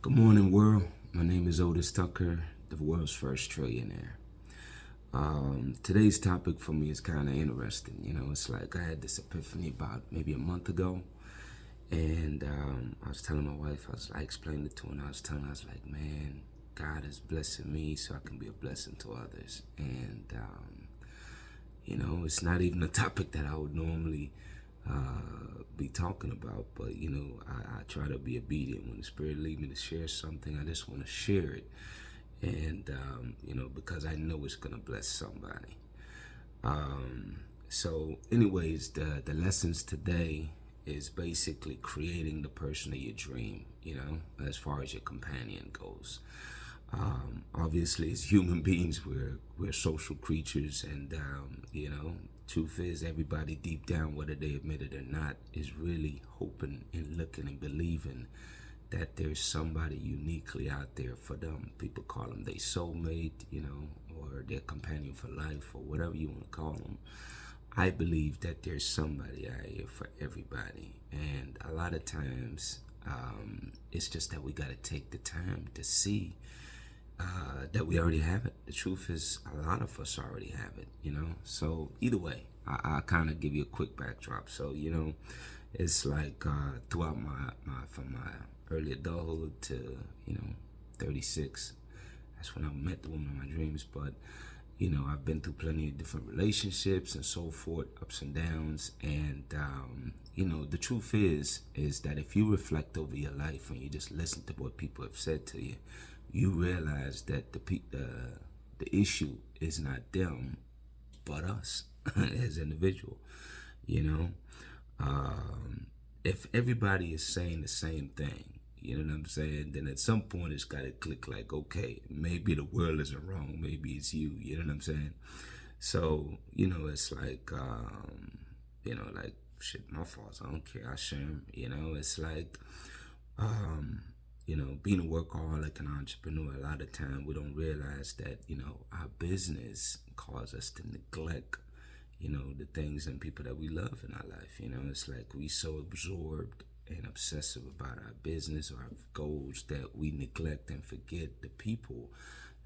Good morning, world. My name is Otis Tucker, the world's first trillionaire. Today's topic for me is kind of interesting. It's like I had this epiphany about maybe a month ago, and I was telling my wife, I explained it to her, and I was like, man, God is blessing me so I can be a blessing to others. And it's not even a topic that I would normally be talking about, but I try to be obedient. When the Spirit leads me to share something, I just want to share it, and because I know it's gonna bless somebody. So, anyways, the lessons today is basically creating the person of your dream. As far as your companion goes. Obviously, as human beings, we're social creatures, and truth is, everybody deep down, whether they admit it or not, is really hoping and looking and believing that there's somebody uniquely out there for them. People call them their soulmate, or their companion for life, or whatever you want to call them. I believe that there's somebody out here for everybody, and a lot of times, it's just that we got to take the time to see that we already have it. The truth is, a lot of us already have it, So either way, I kind of give you a quick backdrop. So it's like throughout from my early adulthood to 36. That's when I met the woman of my dreams. But I've been through plenty of different relationships and so forth, ups and downs, and the truth is that if you reflect over your life and you just listen to what people have said to you, you realize that the issue is not them, but us as individual. You know, if everybody is saying the same thing, you know what I'm saying, then at some point it's got to click like, okay, maybe the world isn't wrong, maybe it's you. You know what I'm saying? So it's like like shit, my faults. I don't care. I share 'em. It's like being a workaholic and entrepreneur, a lot of time we don't realize that, our business causes us to neglect, the things and people that we love in our life. It's like we so absorbed and obsessive about our business or our goals that we neglect and forget the people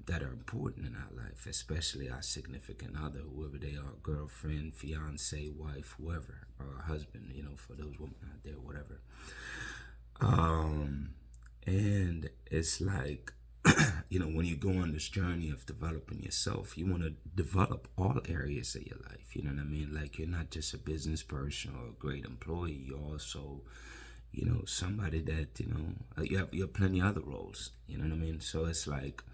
that are important in our life, especially our significant other, whoever they are, girlfriend, fiance, wife, whoever, or husband, for those women out there, whatever. And it's like, when you go on this journey of developing yourself, you want to develop all areas of your life. You know what I mean? Like, you're not just a business person or a great employee. You're also, somebody that, you have plenty of other roles. You know what I mean? So it's like,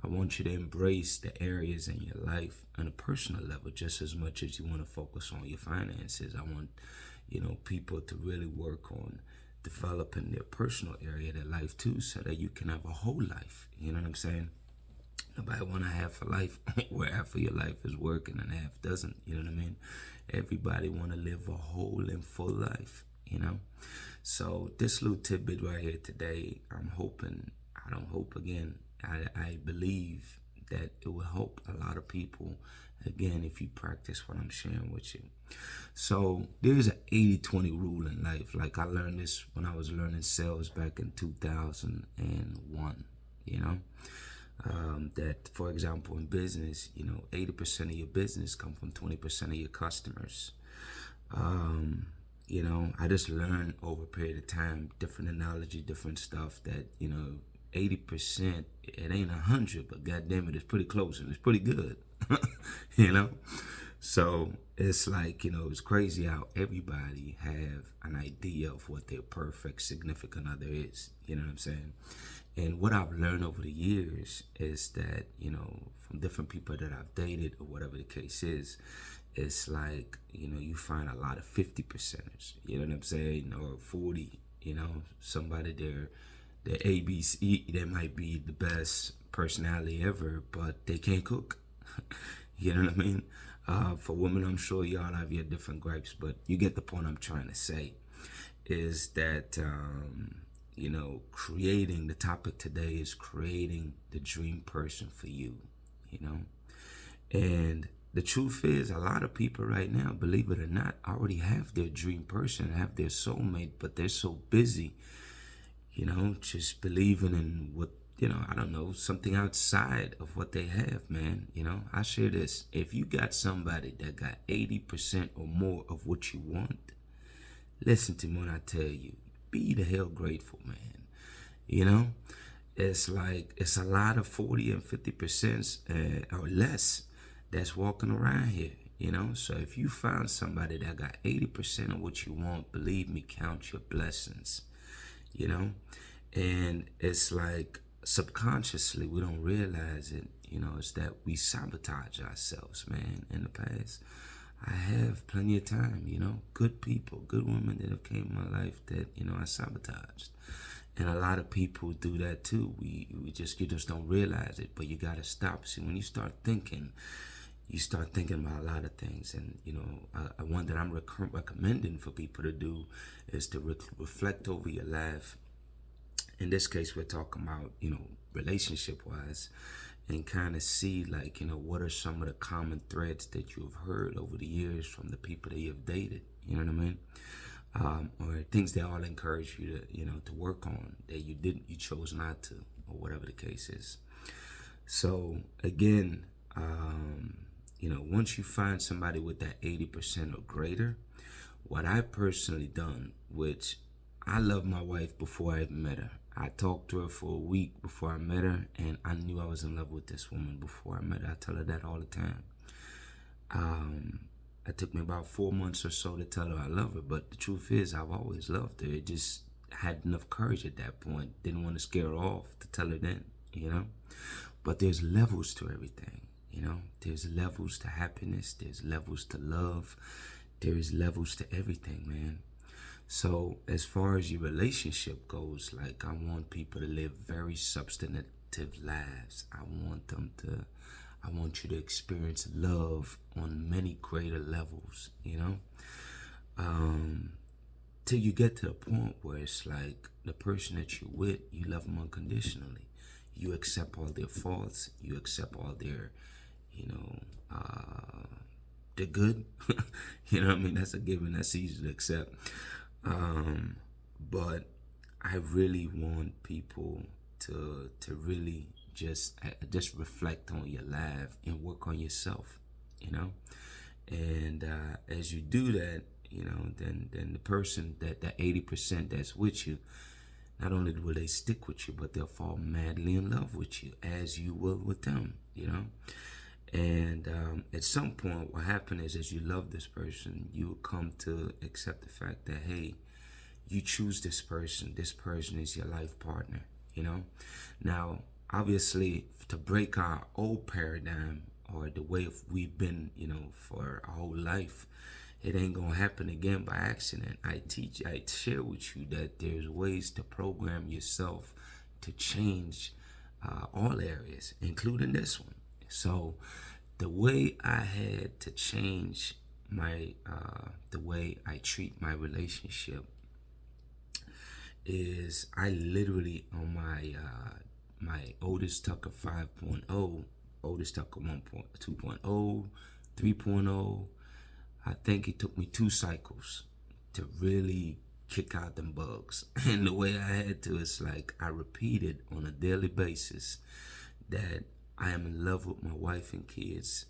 I want you to embrace the areas in your life on a personal level just as much as you want to focus on your finances. I want, people to really work on developing their personal area of their life too, so that you can have a whole life. You know what I'm saying? Nobody want to have a life where half of your life is working and half doesn't. You know what I mean? Everybody want to live a whole and full life. So this little tidbit right here today, I'm hoping, I don't hope again, I believe that it will help a lot of people, again, if you practice what I'm sharing with you. So there's an 80-20 rule in life. Like, I learned this when I was learning sales back in 2001, that, for example, in business, 80% of your business come from 20% of your customers. I just learned over a period of time, different analogy, different stuff that, 80%, it ain't 100, but goddamn it, it's pretty close and it's pretty good, you know? So it's like, it's crazy how everybody have an idea of what their perfect significant other is. You know what I'm saying? And what I've learned over the years is that, from different people that I've dated or whatever the case is, it's like, you find a lot of 50 percenters, you know what I'm saying? Or 40, somebody they're ABC, they might be the best personality ever, but they can't cook. You know what I mean? For women, I'm sure y'all have your different gripes, but you get the point I'm trying to say. Is that, creating, the topic today is creating the dream person for you, And the truth is, a lot of people right now, believe it or not, already have their dream person, have their soulmate, but they're so busy, just believing in what, I don't know, something outside of what they have, man. I share this. If you got somebody that got 80% or more of what you want, listen to me when I tell you, be the hell grateful, man. It's like, it's a lot of 40 and 50% or less that's walking around here. So if you found somebody that got 80% of what you want, believe me, count your blessings. And it's like subconsciously we don't realize it. It's that we sabotage ourselves, man. In the past, I have plenty of time, good people, good women that have came in my life that, I sabotaged. And a lot of people do that too. You just don't realize it, but you gotta stop. See, when you start thinking, you start thinking about a lot of things. And one that I'm recommending for people to do is to reflect over your life. In this case, we're talking about, relationship wise, and kind of see, like, what are some of the common threads that you've heard over the years from the people that you've dated. You know what I mean? Or things that all encourage you to, to work on that you chose not to, or whatever the case is. So again, once you find somebody with that 80% or greater, what I personally done, which I loved my wife before I even met her. I talked to her for a week before I met her, and I knew I was in love with this woman before I met her. I tell her that all the time. It took me about 4 months or so to tell her I love her, but the truth is I've always loved her. It just had enough courage at that point. Didn't want to scare her off to tell her then, But there's levels to everything, There's levels to happiness. There's levels to love. There's levels to everything, man. So as far as your relationship goes, like, I want people to live very substantive lives. I want you to experience love on many greater levels, till you get to the point where it's like the person that you're with, you love them unconditionally. You accept all their faults. You accept all their, they're good. You know what I mean? That's a given. That's easy to accept. But I really want people to really just reflect on your life and work on yourself, and as you do that, then the person that 80% that's with you, not only will they stick with you, but they'll fall madly in love with you, as you will with them, and at some point what happens is, as you love this person, you will come to accept the fact that, hey, you choose this person is your life partner. Now obviously, to break our old paradigm or the way we've been, for our whole life, it ain't gonna happen again by accident. I share with you that there's ways to program yourself to change all areas, including this one. So the way I had to change the way I treat my relationship is, I literally, on my Otis Tucker 5.0, Otis Tucker 2.0, 3.0, I think it took me 2 cycles to really kick out them bugs. And the way I had to, it's like I repeated on a daily basis that I am in love with my wife and kids.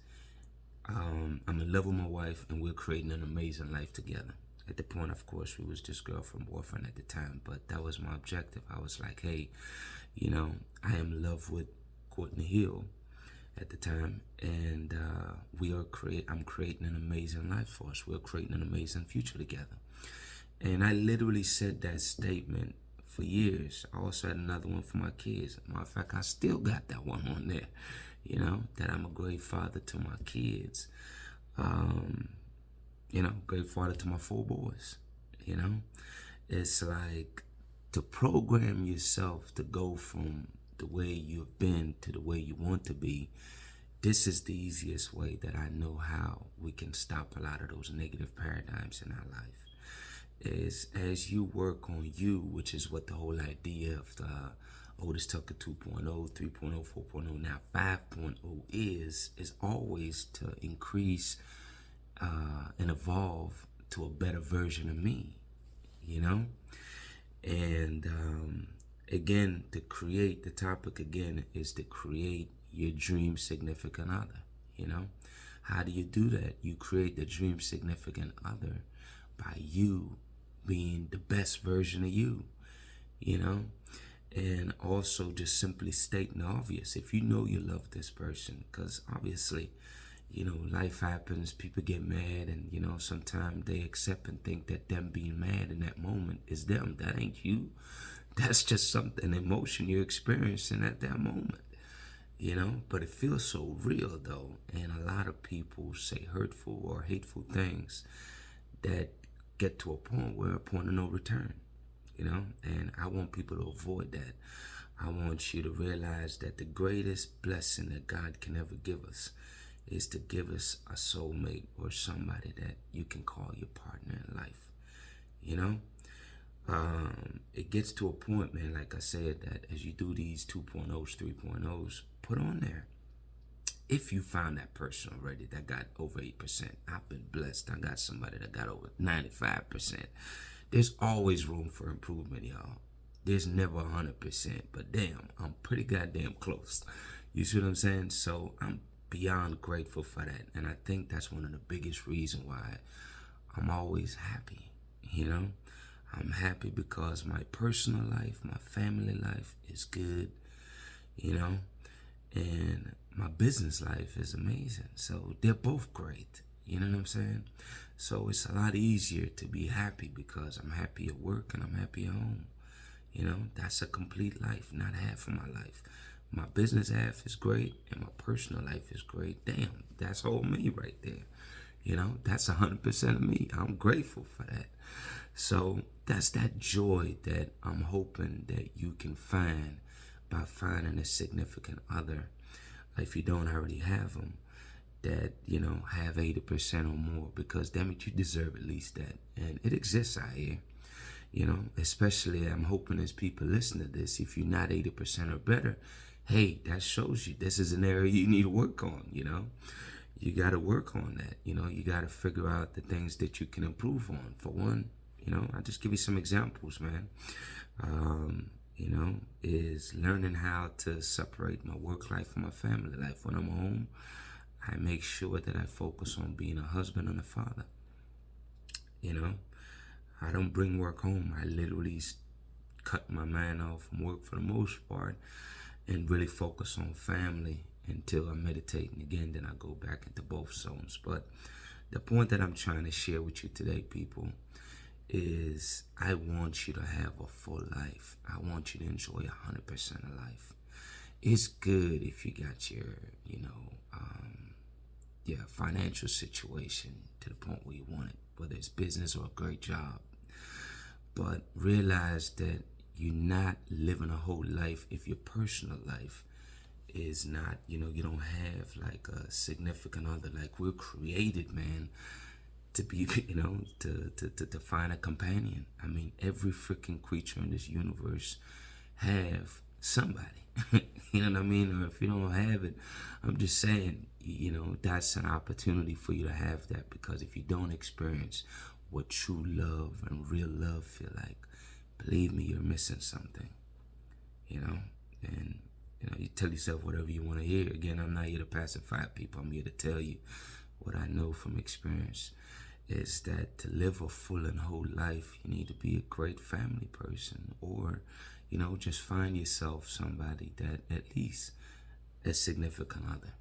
I'm in love with my wife, and we're creating an amazing life together. At the point, of course, we was just girlfriend, boyfriend at the time, but that was my objective. I was like, hey, I am in love with Courtney Hill at the time, and I'm creating an amazing life for us. We're creating an amazing future together. And I literally said that statement for years. I also had another one for my kids. Matter of fact, I still got that one on there, that I'm a great father to my kids. Great father to my 4 boys. It's like, to program yourself to go from the way you've been to the way you want to be. This is the easiest way that I know how we can stop a lot of those negative paradigms in our life. Is as you work on you, which is what the whole idea of the Otis Tucker 2.0, 3.0, 4.0, now 5.0 is always to increase and evolve to a better version of me, And again, to create, the topic again is to create your dream significant other. You know, how do you do that? You create the dream significant other by you being the best version of you, you know, and also just simply stating the obvious. If you know you love this person, because obviously, you know, life happens, people get mad, and, you know, sometimes they accept and think that them being mad in that moment is them. That ain't you. That's just something, an emotion you're experiencing at that moment, you know. But it feels so real, though. And a lot of people say hurtful or hateful things that get to a point where a point of no return, you know. And I want people to avoid that. I want you to realize that the greatest blessing that God can ever give us is to give us a soulmate or somebody that you can call your partner in life, you know. It gets to a point, man, like I said, that as you do these 2.0s, 3.0s, put on there, if you found that person already that got over 8%, I've been blessed. I got somebody that got over 95%. There's always room for improvement, y'all. There's never 100%, but damn, I'm pretty goddamn close. You see what I'm saying? So I'm beyond grateful for that. And I think that's one of the biggest reasons why I'm always happy, you know? I'm happy because my personal life, my family life is good, you know, and my business life is amazing. So they're both great, you know what I'm saying? So it's a lot easier to be happy because I'm happy at work and I'm happy at home. You know, that's a complete life, not half of my life. My business half is great and my personal life is great. Damn, that's whole me right there. You know, that's 100% of me. I'm grateful for that. So that's that joy that I'm hoping that you can find by finding a significant other. If you don't already have them, that, you know, have 80% or more, because damn it, you deserve at least that. And it exists out here, you know, especially I'm hoping as people listen to this, if you're not 80% or better, hey, that shows you this is an area you need to work on, you know. You got to work on that, you know. You got to figure out the things that you can improve on. For one, you know, I'll just give you some examples, man. You know, is learning how to separate my work life from my family life. When I'm home, I make sure that I focus on being a husband and a father. You know, I don't bring work home. I literally cut my mind off from work for the most part and really focus on family until I'm meditating again. Then I go back into both zones. But the point that I'm trying to share with you today, people, is I want you to have a full life. I want you to enjoy 100% of life. It's good if you got your, you know, financial situation to the point where you want it, whether it's business or a great job. But realize that you're not living a whole life if your personal life is not, you know, you don't have like a significant other. Like, we're created, man, to be, you know, to find a companion. I mean, every freaking creature in this universe have somebody. You know what I mean? Or if you don't have it, I'm just saying, you know, that's an opportunity for you to have that, because if you don't experience what true love and real love feel like, believe me, you're missing something, you know. And, you know, you tell yourself whatever you want to hear. Again, I'm not here to pacify people. I'm here to tell you what I know from experience, is that to live a full and whole life, you need to be a great family person, or, you know, just find yourself somebody that at least a significant other,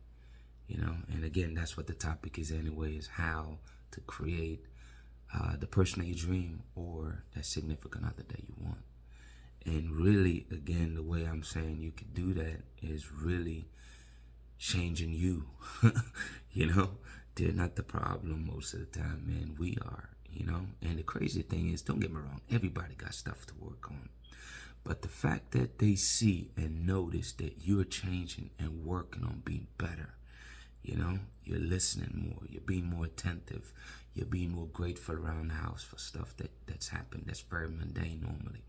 you know. And again, that's what the topic is anyway, is how to create the person of your dream or that significant other that you want. And really, again, the way I'm saying you could do that is really changing you. You know, they're not the problem most of the time, man. We are, you know. And the crazy thing is, don't get me wrong, everybody got stuff to work on. But the fact that they see and notice that you're changing and working on being better, you know, you're listening more, you're being more attentive, you're being more grateful around the house for stuff that's happened that's very mundane normally.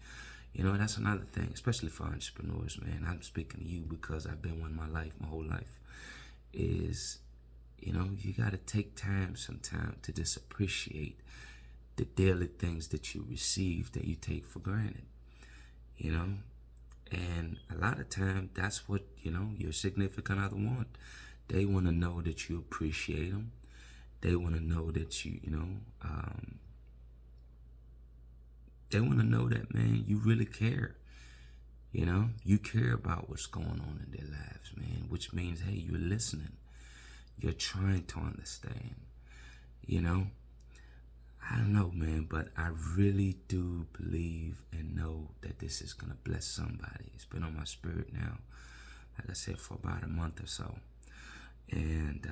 You know, that's another thing, especially for entrepreneurs, man. I'm speaking to you because I've been one my life, my whole life, is, you know, you got to take time sometime to just appreciate the daily things that you receive that you take for granted, you know. And a lot of time, that's what, your significant other want. They want to know that you appreciate them. They want to know that they want to know that, man, you really care. You care about what's going on in their lives, man, which means, hey, you're listening. You're trying to understand, I don't know, man, but I really do believe and know that this is going to bless somebody. It's been on my spirit now, like I said, for about a month or so. And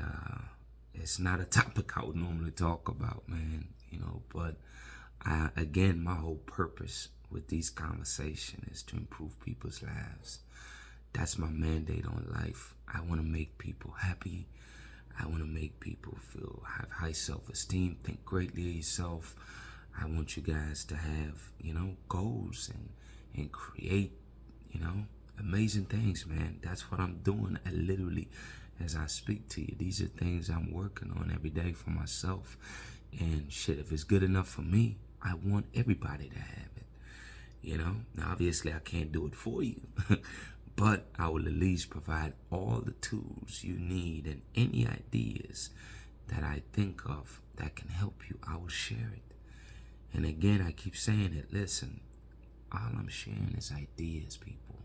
it's not a topic I would normally talk about, man, but again, my whole purpose with these conversations is to improve people's lives. That's my mandate on life. I want to make people happy. I want to make people have high self-esteem, think greatly of yourself. I want you guys to have, goals and create, amazing things, man. That's what I'm doing literally as I speak to you. These are things I'm working on every day for myself. And shit, if it's good enough for me, I want everybody to have it. Now obviously I can't do it for you, but I will at least provide all the tools you need and any ideas that I think of that can help you. I will share it. And again, I keep saying it. Listen, all I'm sharing is ideas, people.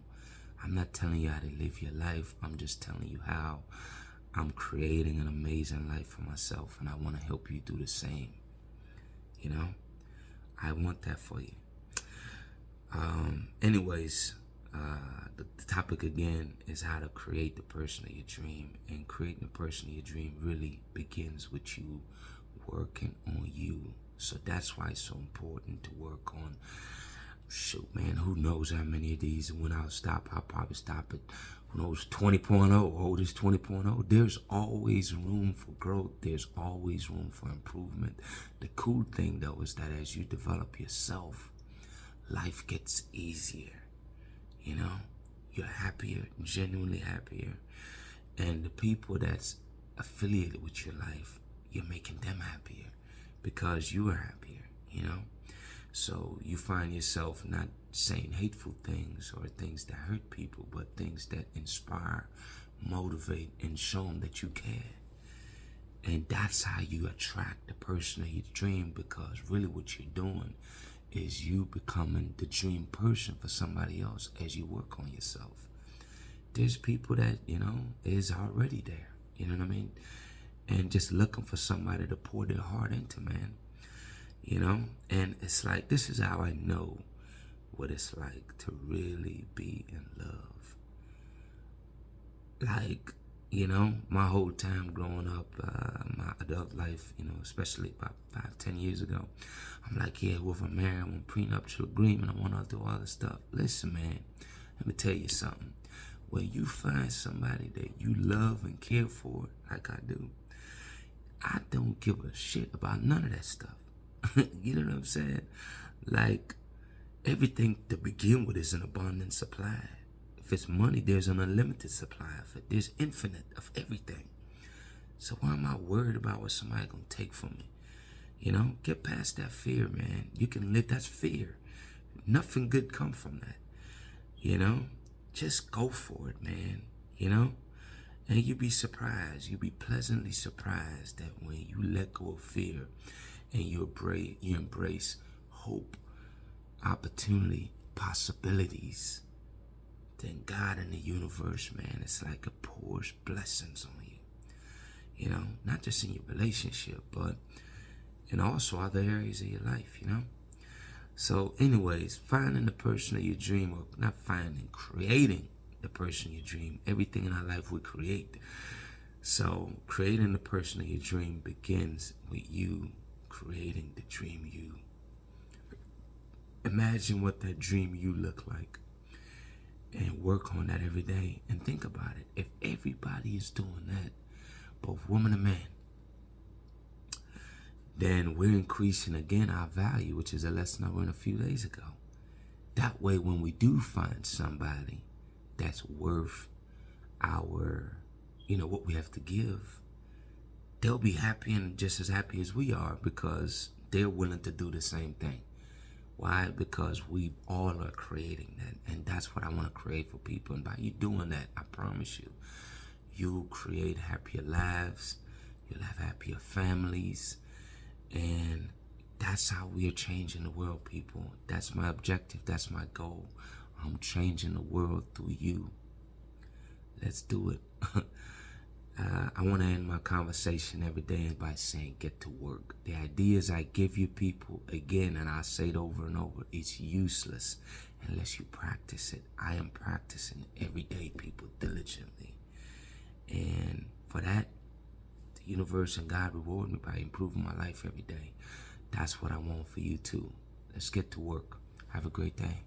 I'm not telling you how to live your life. I'm just telling you how I'm creating an amazing life for myself, and I want to help you do the same. I want that for you. Anyways, the topic again is how to create the person of your dream. And creating the person of your dream really begins with you working on you. So that's why it's so important to work on. Shoot, man, who knows how many of these, and when I'll stop, I'll probably stop at, who knows, 20.0. Oh, this 20.0. There's always room for growth. There's always room for improvement. The cool thing, though, is that as you develop yourself, life gets easier. You're happier, genuinely happier. And the people that's affiliated with your life, you're making them happier because you are happier, So you find yourself not saying hateful things or things that hurt people, but things that inspire, motivate, and show them that you care. And that's how you attract the person of your dream, because really what you're doing is you becoming the dream person for somebody else as you work on yourself. There's people that, is already there, you know what I mean? And just looking for somebody to pour their heart into, man. And it's like, this is how I know what it's like to really be in love. Like, my whole time growing up, my adult life, especially about 5-10 years ago, I'm like, yeah, well, if I'm married, I want prenuptial agreement, I want to do all this stuff. Listen, man, let me tell you something. When you find somebody that you love and care for, like I do, I don't give a shit about none of that stuff. You know what I'm saying? Like, everything to begin with is an abundant supply. If it's money, there's an unlimited supply of it. There's infinite of everything. So why am I worried about what somebody gonna take from me? Get past that fear, man. You can live, that's fear. Nothing good come from that. Just go for it, man. And you'd be surprised. You'd be pleasantly surprised that when you let go of fear and you embrace hope, opportunity, possibilities, then God and the universe, man, it's like it pours blessings on you. Not just in your relationship, but in also other areas of your life, So anyways, finding the person of your dream, or not finding, creating the person of your dream. Everything in our life we create. So creating the person of your dream begins with you creating the dream you. Imagine what that dream you look like and work on that every day, and think about it. If everybody is doing that, both woman and man, then we're increasing again our value, which is a lesson I learned a few days ago. That way, when we do find somebody that's worth our, what we have to give, they'll be happy and just as happy as we are, because they're willing to do the same thing. Why? Because we all are creating that. And that's what I want to create for people. And by you doing that, I promise you, you'll create happier lives. You'll have happier families. And that's how we are changing the world, people. That's my objective. That's my goal. I'm changing the world through you. Let's do it. I want to end my conversation every day by saying, get to work. The ideas I give you, people, again, and I say it over and over, it's useless unless you practice it. I am practicing every day, people, diligently. And for that, the universe and God reward me by improving my life every day. That's what I want for you too. Let's get to work. Have a great day.